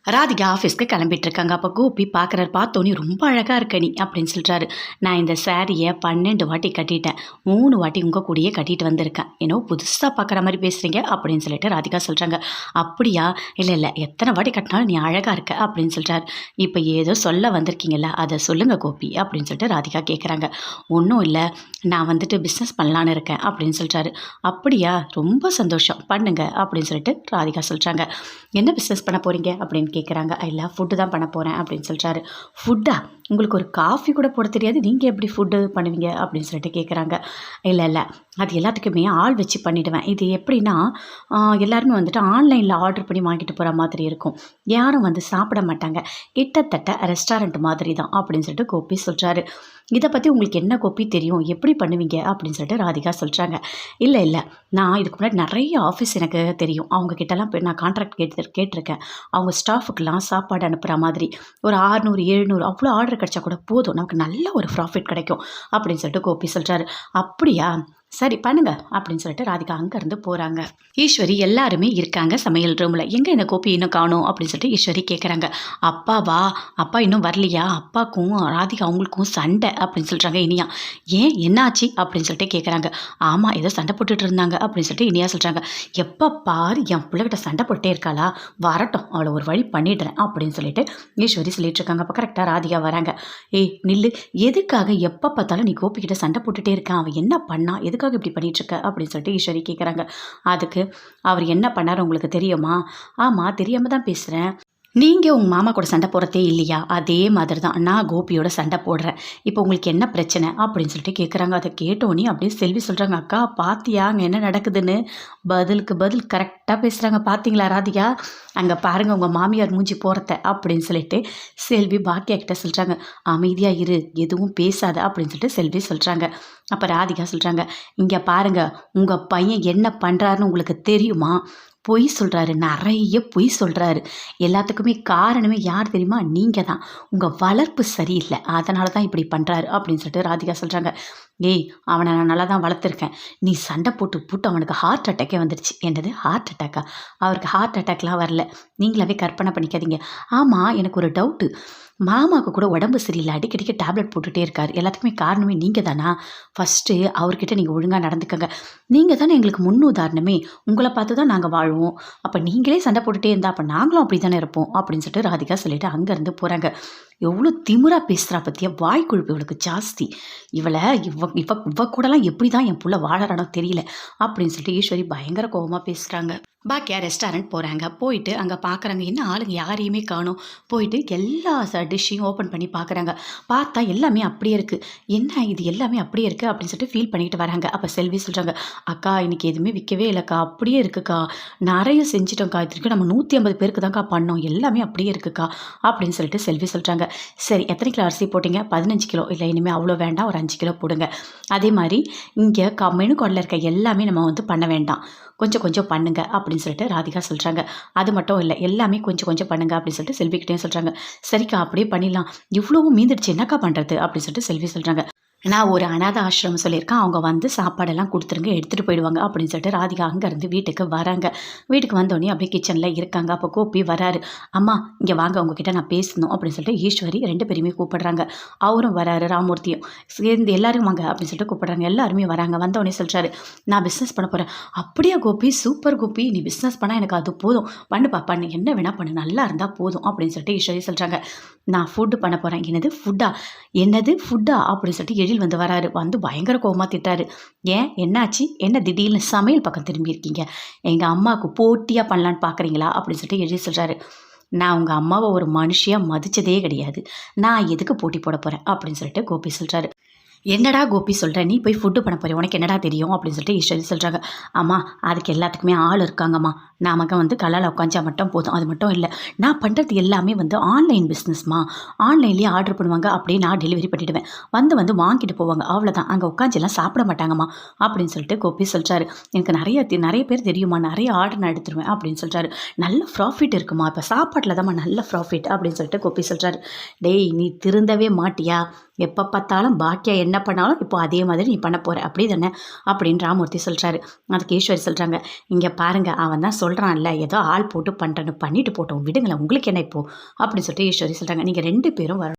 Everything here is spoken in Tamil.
ராதிகா ஆஃபீஸ்க்கு கிளம்பிட்டு இருக்காங்க. அப்போ கோபி பார்க்குறாரு. பார்த்தோன்னே ரொம்ப அழகாக இருக்க நீ அப்படின்னு சொல்கிறாரு. நான் இந்த சாரியை 12 வாட்டி கட்டிட்டேன், 3 வாட்டி உங்கள் கூடயே கட்டிட்டு வந்திருக்கேன், என்னோ புதுசாக பார்க்குற மாதிரி பேசுகிறீங்க அப்படின்னு சொல்லிட்டு ராதிகா சொல்கிறாங்க. அப்படியா? இல்லை இல்லை, எத்தனை வாட்டி கட்டினாலும் நீ அழகாக இருக்க அப்படின்னு சொல்கிறாரு. இப்போ ஏதோ சொல்ல வந்திருக்கீங்கல்ல, அதை சொல்லுங்கள் கோபி அப்படின்னு சொல்லிட்டு ராதிகா கேட்குறாங்க. ஒன்றும் இல்லை, நான் வந்துட்டு பிஸ்னஸ் பண்ணலான்னு இருக்கேன் அப்படின்னு சொல்கிறாரு. அப்படியா, ரொம்ப சந்தோஷம், பண்ணுங்க அப்படின்னு சொல்லிட்டு ராதிகா சொல்கிறாங்க. என்ன பிஸ்னஸ் பண்ண போகிறீங்க அப்படின்னு கேட்குறாங்க. இல்லை, ஃபுட்டு தான் பண்ண போகிறேன் அப்படின்னு சொல்கிறாரு. ஃபுட்டா? உங்களுக்கு ஒரு காஃபி கூட போட தெரியாது, நீங்கள் எப்படி ஃபுட்டு பண்ணுவீங்க அப்படின்னு சொல்லிட்டு கேட்குறாங்க. இல்லை இல்லை, அது எல்லாத்துக்குமே ஆள் வச்சு பண்ணிவிடுவேன். இது எப்படின்னா, எல்லாருமே வந்துட்டு ஆன்லைனில் ஆர்டர் பண்ணி வாங்கிட்டு போகிற மாதிரி இருக்கும், யாரும் வந்து சாப்பிட மாட்டாங்க, கிட்டத்தட்ட ரெஸ்டாரண்ட் மாதிரி தான் அப்படின்னு சொல்லிட்டு கோபி சொல்கிறாரு. இதை பற்றி உங்களுக்கு என்ன கோபி தெரியும், எப்படி பண்ணுவீங்க அப்படின்னு சொல்லிட்டு ராதிகா சொல்கிறாங்க. இல்லை இல்லை, நான் இதுக்கு முன்னாடி நிறைய ஆஃபீஸ் எனக்கு தெரியும், அவங்கக்கிட்டலாம் போய் நான் கான்ட்ராக்ட் கேட்டிருக்கேன். அவங்க ஸ்டாஃபுக்கெல்லாம் சாப்பாடு அனுப்புகிற மாதிரி ஒரு 600 700 அவ்வளோ ஆர்டர் கிடச்சா கூட போதும், நமக்கு நல்ல ஒரு ப்ராஃபிட் கிடைக்கும் அப்படின்னு சொல்லிட்டு கோபி சொல்கிறாரு. அப்படியா, சரி பண்ணுங்க அப்படின்னு சொல்லிட்டு ராதிகா அங்கேருந்து போகிறாங்க. ஈஸ்வரி எல்லாருமே இருக்காங்க சமையல் ரூமில். எங்கே இந்த கோபி இன்னும் காணும் அப்படின்னு சொல்லிட்டு ஈஸ்வரி கேட்குறாங்க. அப்பாவா, அப்பா இன்னும் வரலையா, அப்பாவுக்கும் ராதிகா அவங்களுக்கும் சண்டை அப்படின்னு சொல்கிறாங்க இனியா. ஏன், என்னாச்சு அப்படின்னு சொல்லிட்டு கேட்குறாங்க. ஆமாம், ஏதோ சண்டை போட்டுட்டு இருந்தாங்க அப்படின்னு சொல்லிட்டு இனியா சொல்கிறாங்க. எப்போ பாரு என் பிள்ளைகிட்ட சண்டை போட்டே இருக்காளா, வரட்டும் அவளை ஒரு வழி பண்ணிடுறேன் அப்படின்னு சொல்லிட்டு ஈஸ்வரி சொல்லிட்டு இருக்காங்க. அப்போ கரெக்டாக ராதிகா வராங்க. ஏய் நில்லு, எதுக்காக எப்போ பார்த்தாலும் நீ கோபிக்கிட்ட சண்டை போட்டுகிட்டே இருக்கான், அவன் என்ன பண்ணா, எதுக்காக இப்படி பண்ணிகிட்ருக்க அப்படின்னு சொல்லிட்டு ஈஸ்வரி கேட்குறாங்க. அதுக்கு அவர் என்ன பண்ணார் உங்களுக்கு தெரியுமா? ஆமாம், தெரியாமல் தான் பேசுகிறேன். நீங்கள் உங்கள் மாமா கூட சண்டை போடுறதே இல்லையா, அதே மாதிரி தான் நான் கோபியோட சண்டை போடுறேன், இப்போ உங்களுக்கு என்ன பிரச்சனை அப்படின்னு சொல்லிட்டு கேட்குறாங்க. அதை கேட்டோன்னே அப்படியே செல்வி சொல்கிறாங்க. அக்கா பாத்தியா அங்கே என்ன நடக்குதுன்னு, பதிலுக்கு பதில் கரெக்டாக பேசுகிறாங்க. பார்த்தீங்களா ராதிகா, அங்கே பாருங்கள் உங்கள் மாமியார் மூஞ்சி போகிறத அப்படின்னு சொல்லிட்டு செல்வி பாக்கியா கிட்ட சொல்கிறாங்க. அமைதியாக இரு, எதுவும் பேசாத அப்படின்னு சொல்லிட்டு செல்வி சொல்கிறாங்க. அப்போ ராதிகா சொல்கிறாங்க. இங்கே பாருங்கள், உங்கள் பையன் என்ன பண்ணுறாருன்னு உங்களுக்கு தெரியுமா, பொய் சொல்கிறாரு, நிறைய பொய் சொல்கிறாரு, எல்லாத்துக்குமே காரணமே யார் தெரியுமா, நீங்கள் தான், உங்கள் வளர்ப்பு சரியில்லை, அதனால தான் இப்படி பண்ணுறாரு அப்படின்னு சொல்லிட்டு ராதிகா சொல்கிறாங்க. ஏய், அவனை நான் நல்லா தான் வளர்த்துருக்கேன், நீ சண்டை போட்டு அவனுக்கு ஹார்ட் அட்டாக்கே வந்துடுச்சு. என்னது ஹார்ட் அட்டாக்கா? அவருக்கு ஹார்ட் அட்டாக்லாம் வரல, நீங்களாவே கற்பனை பண்ணிக்காதீங்க. ஆமாம், எனக்கு ஒரு டவுட்டு, மாமாவுக்கு கூட உடம்பு சரியில்லை, அடிக்கடிக்கு டேப்லெட் போட்டுகிட்டே இருக்கார், எல்லாத்துக்குமே காரணமே நீங்கள் தானா? ஃபஸ்ட்டு அவர்கிட்ட நீங்கள் ஒழுங்காக நடந்துக்கங்க, நீங்கள் தானே எங்களுக்கு முன் உதாரணமே, உங்களை பார்த்து தான் நாங்கள் வாழ்வோம், அப்போ நீங்களே சண்டை போட்டுகிட்டே இருந்தால் அப்போ நாங்களும் அப்படி தானே இருப்போம் அப்படின்னு சொல்லிட்டு ராதிகா சொல்லிட்டு அங்கேருந்து போகிறாங்க. எவ்வளோ திமிரா பேசுகிறா பற்றியா, வாய் கொழுப்பு இவளுக்கு ஜாஸ்தி, இவளை இவ கூடலாம் எப்படி தான் என் புள்ள வாழறானோ தெரியல அப்படின்னு சொல்லிட்டு ஈஸ்வரி பயங்கர கோபமாக பேசுகிறாங்க. பாக்கியா ரெஸ்டாரண்ட் போகிறாங்க. போயிட்டு அங்கே பார்க்குறாங்க, என்ன ஆளுங்க யாரையுமே காணும். போயிட்டு எல்லா டிஷ்ஷையும் ஓப்பன் பண்ணி பார்க்குறாங்க. பார்த்தா எல்லாமே அப்படியே இருக்குது. என்ன இது எல்லாமே அப்படியே இருக்குது அப்படின்னு சொல்லிட்டு ஃபீல் பண்ணிட்டு வராங்க. அப்போ செல்வி சொல்கிறாங்க. அக்கா இன்றைக்கி எதுவுமே விற்கவே இல்லைக்கா, அப்படியே இருக்குக்கா, நிறைய செஞ்சிட்டோம்க்கா, இதுக்கு நம்ம 150 பேருக்கு தான்க்கா பண்ணோம், எல்லாமே அப்படியே இருக்குக்கா அப்படின்னு சொல்லிட்டு செல்வி சொல்கிறாங்க. சரி, எத்தனை கிலோ அரிசி போட்டிங்க? 15 கிலோ. இல்லை இனிமேல் அவ்வளோ வேண்டாம், ஒரு 5 கிலோ போடுங்க. அதே மாதிரி இங்கே மெனு கார்டில் இருக்க எல்லாமே நம்ம வந்து பண்ண வேண்டாம், கொஞ்சம் கொஞ்சம் பண்ணுங்க அப்படின்னு சொல்லிட்டு ராதிகா சொல்கிறாங்க. அது மட்டும் இல்லை, எல்லாமே கொஞ்சம் கொஞ்சம் பண்ணுங்க அப்படின்னு சொல்லிட்டு செல்விக்கிட்டேயும் சொல்கிறாங்க. சரிக்கா, அப்படியே பண்ணிடலாம், இவ்வளவும் மீந்துடுச்சு என்னக்கா பண்ணுறது அப்படின்னு சொல்லிட்டு செல்வி சொல்கிறாங்க. நான் ஒரு அனாதை ஆசிரமம் சொல்லியிருக்கேன், அவங்க வந்து சாப்பாடெல்லாம் கொடுத்துருங்க, எடுத்துகிட்டு போயிடுவாங்க அப்படின்னு சொல்லிட்டு ராதிகா அங்கேருந்து வீட்டுக்கு வராங்க. வீட்டுக்கு வந்தோடனே அப்படியே கிச்சனில் இருக்காங்க. அப்போ கோபி வராரு. அம்மா இங்கே வாங்க, உங்ககிட்ட நான் பேசணும் அப்படின்னு சொல்லிட்டு ஈஸ்வரி 2 பேருமே கூப்பிடுறாங்க. அவரும் வராரு, ராமூர்த்தியும் சேர்ந்து எல்லாரும் வாங்க அப்படின்னு சொல்லிட்டு கூப்பிடுறாங்க. எல்லாருமே வராங்க. வந்தோடனே சொல்கிறாரு, நான் பிஸ்னஸ் பண்ண போகிறேன். அப்படியே கோபி, சூப்பர் கோபி, நீ பிஸ்னஸ் பண்ணால் எனக்கு அது போதும், பண்ணுப்பா பண்ணு, என்ன வேணால் பண்ணு, நல்லா இருந்தால் போதும் அப்படின்னு சொல்லிட்டு ஈஸ்வரி சொல்கிறாங்க. நான் ஃபுட்டு பண்ண போகிறேன். என்னது ஃபுட்டா அப்படின்னு சொல்லிட்டு வந்து வராரு. வந்து பயங்கர கோவமாக திட்டாரு. ஏன், என்னாச்சு, என்ன திடீர்னு சமையல் பக்கம் திரும்பி இருக்கீங்க, எங்கள் அம்மாவுக்கு போட்டியாக பண்ணலான்னு பார்க்குறீங்களா அப்படின்னு சொல்லிட்டு எழில் சொல்கிறாரு. நான் உங்கள் அம்மாவை ஒரு மனுஷியாக மதித்ததே கிடையாது, நான் எதுக்கு போட்டி போட போகிறேன் அப்படின்னு சொல்லிட்டு கோபி சொல்கிறாரு. என்னடா கோபி சொல்கிற, நீ போய் ஃபுட்டு பண்ண போகிற, உனக்கு என்னடா தெரியும் அப்படின்னு சொல்லிட்டு ஈஸ்வரி சொல்கிறாங்க. அம்மா அதுக்கு எல்லாத்துக்குமே ஆள் இருக்காங்கம்மா, நமக்கு வந்து கல்லால் உட்காந்தா மட்டும் போதும், அது மட்டும் இல்லை, நான் பண்ணுறது எல்லாமே வந்து ஆன்லைன் பிஸ்னஸ்மா, ஆன்லைன்லேயே ஆர்டர் பண்ணுவாங்க, அப்படியே நான் டெலிவரி பண்ணிவிடுவேன், வந்து வாங்கிட்டு போவாங்க, அவ்வளோதான், அங்கே உட்காந்துலாம் சாப்பிட மாட்டாங்கம்மா அப்படின்னு சொல்லிட்டு கோபி சொல்கிறாரு. எனக்கு நிறைய பேர் தெரியுமா, நிறைய ஆர்டர் நான் எடுத்துருவேன் அப்படின்னு சொல்கிறாரு. நல்ல ப்ராஃபிட் இருக்குமா, இப்போ சாப்பாட்டில் தான்மா நல்ல ப்ராஃபிட் அப்படின்னு சொல்லிட்டு கோபி சொல்கிறாரு. டேய் நீ திருந்தவே மாட்டியா, எப்போ பார்த்தாலும் பாக்கியா என்ன என்ன பண்ணாலும் இப்போ அதே மாதிரி நீ பண்ண போகிற அப்படி தானே அப்படின்னு ராமூர்த்தி சொல்கிறாரு. அதுக்கு ஈஸ்வரி சொல்கிறாங்க, இங்கே பாருங்கள் அவன் தான் சொல்கிறான்ல ஏதோ ஆள் போட்டு பண்ணுறேன்னு பண்ணிட்டு போட்டோம் விடுங்களேன் உங்களுக்கு என்ன இப்போ அப்படின்னு சொல்லிட்டு ஈஸ்வரி சொல்கிறாங்க. நீங்கள் 2 பேரும் வரணும்.